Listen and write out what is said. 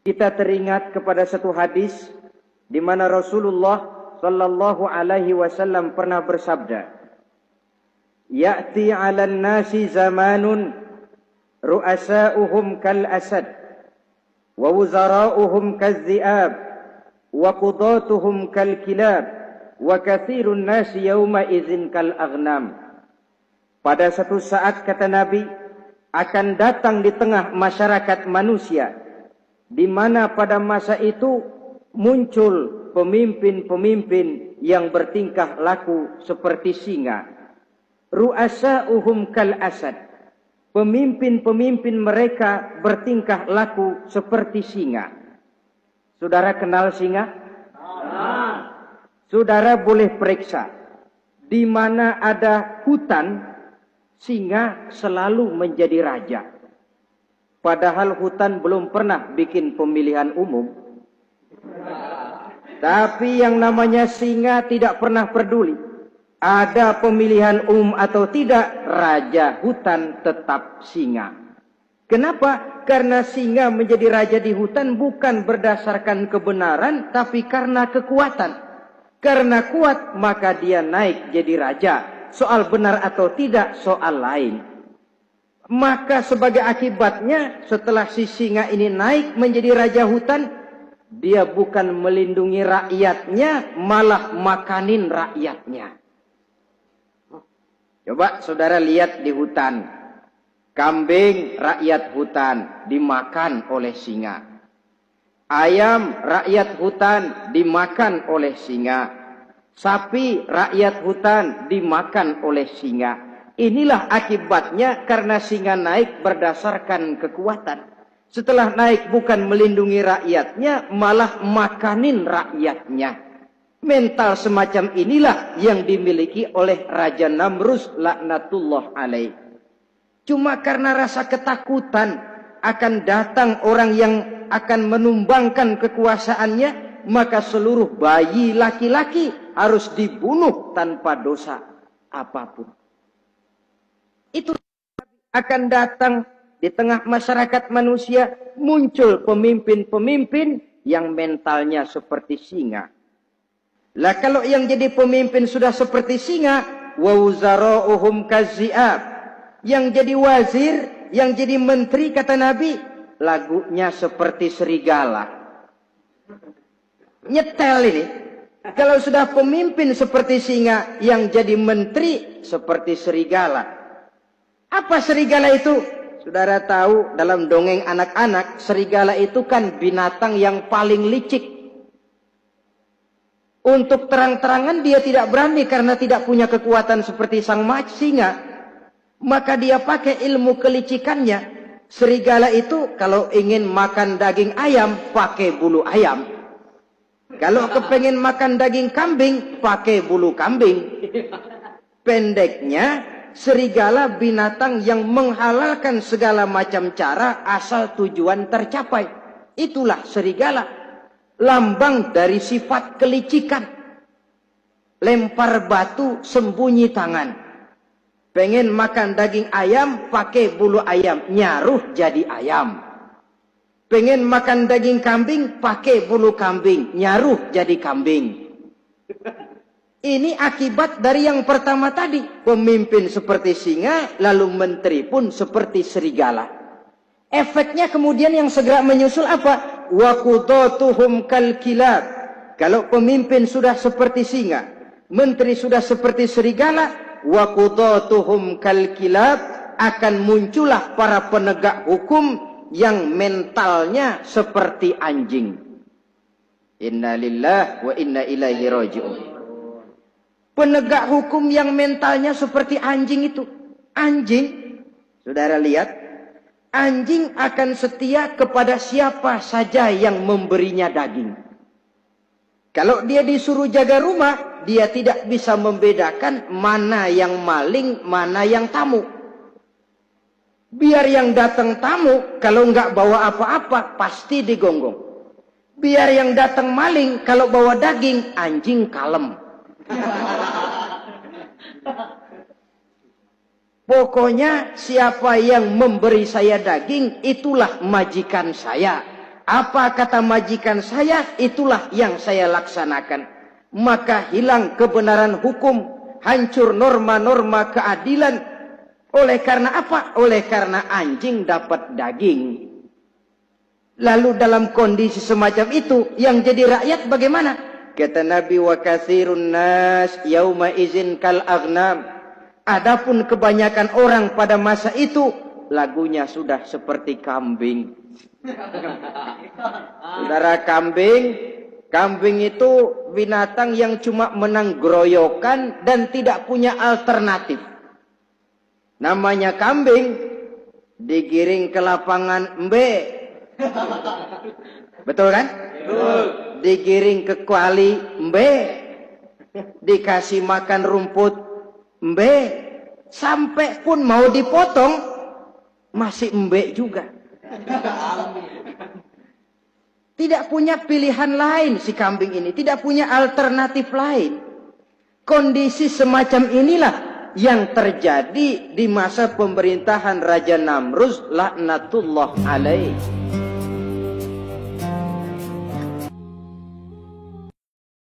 kita teringat kepada satu hadis di mana Rasulullah sallallahu alaihi wasallam pernah bersabda, "Ya'ti 'alan nasi zamanun ru'asa'uhum kal asad wa wuzara'uhum kaz-zi'ab wa qudatuhum kal kilab wa katsirun nasi yawma idzin kal aghnam." Pada satu saat, kata Nabi, akan datang di tengah masyarakat manusia di mana pada masa itu muncul pemimpin-pemimpin yang bertingkah laku seperti singa. Ru'asa'uhum kal asad. Pemimpin-pemimpin mereka bertingkah laku seperti singa. Saudara kenal singa? Saudara boleh periksa. Di mana ada hutan, singa selalu menjadi raja. Padahal hutan belum pernah bikin pemilihan umum. Tapi yang namanya singa tidak pernah peduli. Ada pemilihan umum atau tidak, raja hutan tetap singa. Kenapa? Karena singa menjadi raja di hutan bukan berdasarkan kebenaran, tapi karena kekuatan. Karena kuat, maka dia naik jadi raja. Soal benar atau tidak, soal lain. Maka sebagai akibatnya, setelah si singa ini naik menjadi raja hutan, dia bukan melindungi rakyatnya, malah makanin rakyatnya. Coba saudara lihat di hutan. Kambing rakyat hutan dimakan oleh singa. Ayam rakyat hutan dimakan oleh singa. Sapi rakyat hutan dimakan oleh singa. Inilah akibatnya karena singa naik berdasarkan kekuatan. Setelah naik bukan melindungi rakyatnya, malah makanin rakyatnya. Mental semacam inilah yang dimiliki oleh Raja Namrus laknatullah alaih. Cuma karena rasa ketakutan akan datang orang yang akan menumbangkan kekuasaannya, maka seluruh bayi laki-laki harus dibunuh tanpa dosa apapun. Itu akan datang di tengah masyarakat manusia, muncul pemimpin-pemimpin yang mentalnya seperti singa. Lah kalau yang jadi pemimpin sudah seperti singa, wa wuzara'uhum kaz-zi'ab. Yang jadi wazir, yang jadi menteri, kata Nabi, lagunya seperti serigala. Nyetel ini. Kalau sudah pemimpin seperti singa, yang jadi menteri seperti serigala. Apa serigala itu? Saudara tahu dalam dongeng anak-anak, serigala itu kan binatang yang paling licik. Untuk terang-terangan dia tidak berani karena tidak punya kekuatan seperti sang singa. Maka dia pakai ilmu kelicikannya. Serigala itu kalau ingin makan daging ayam, pakai bulu ayam. Kalau kepengen makan daging kambing, pakai bulu kambing. Pendeknya, serigala binatang yang menghalalkan segala macam cara asal tujuan tercapai. Itulah serigala. Lambang dari sifat kelicikan. Lempar batu, sembunyi tangan. Pengen makan daging ayam, pakai bulu ayam. Nyaruh jadi ayam. Pengen makan daging kambing, pakai bulu kambing. Nyaruh jadi kambing. Ini akibat dari yang pertama tadi. Pemimpin seperti singa, lalu menteri pun seperti serigala. Efeknya kemudian yang segera menyusul apa? Wa qudatuhum kal kilab. Kalau pemimpin sudah seperti singa, menteri sudah seperti serigala, wa qudatuhum kal kilab, akan muncullah para penegak hukum yang mentalnya seperti anjing. Inna lillahi wa inna ilaihi raji'un. Penegak hukum yang mentalnya seperti anjing itu. Anjing, saudara lihat, anjing akan setia kepada siapa saja yang memberinya daging. Kalau dia disuruh jaga rumah, dia tidak bisa membedakan mana yang maling, mana yang tamu. Biar yang datang tamu, kalau nggak bawa apa-apa, pasti digonggong. Biar yang datang maling, kalau bawa daging, anjing kalem. Pokoknya siapa yang memberi saya daging, itulah majikan saya. Apa kata majikan saya, itulah yang saya laksanakan. Maka hilang kebenaran hukum, hancur norma-norma keadilan. Oleh karena apa? Oleh karena anjing dapat daging. Lalu dalam kondisi semacam itu, yang jadi rakyat bagaimana? Kata Nabi, wa katsirun nas yauma izin kal aghnam. Adapun kebanyakan orang pada masa itu, lagunya sudah seperti kambing. Saudara, kambing itu binatang yang cuma menang groyokan dan tidak punya alternatif. Namanya kambing, digiring ke lapangan embe. Betul kan? Betul. Digiring ke kuali embe. Dikasih makan rumput embe. Sampai pun mau dipotong masih embe juga. Tidak punya pilihan lain si kambing ini, tidak punya alternatif lain. Kondisi semacam inilah yang terjadi di masa pemerintahan Raja Namruz laknatullah alaih.